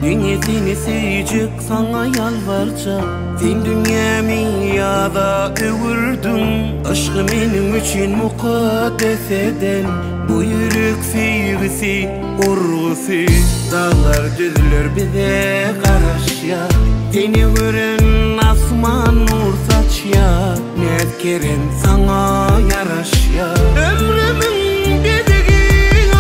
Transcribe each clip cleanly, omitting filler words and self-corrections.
Dünyasını sevecek sana yalvarca. Sen dünyamı yada övürdün. Aşkı benim için mukaddes eden. Bu yürek sevgisi, urgusu. Dağlar düzülür bize karşıya. Seni gören asman nur saçya. Nezkeren sana yaraşya. Ömrümün bedegi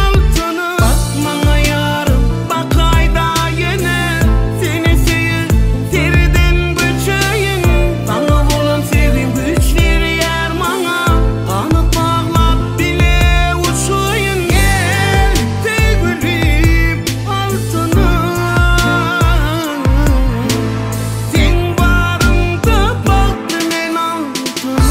altını. Bakmana yarım bakayda yine. Seni sevir seriden böçeyin. Sana olan sevim güçler yer bana. Kanıp bağlap bile uçuyun. Gel sevgilim altını. Sen varında baktım en altına.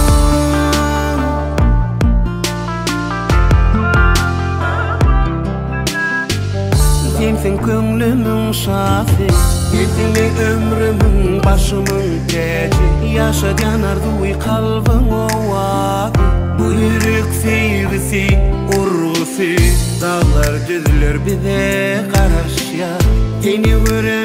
Sensin kömlümün şafi. Yedili ömrümün başımın teci. Yaşayan arzuyu kalbim ovadı. Bu yürek sevgisi, urgusu. Dağlar düzülür bize karşıya. Seni gören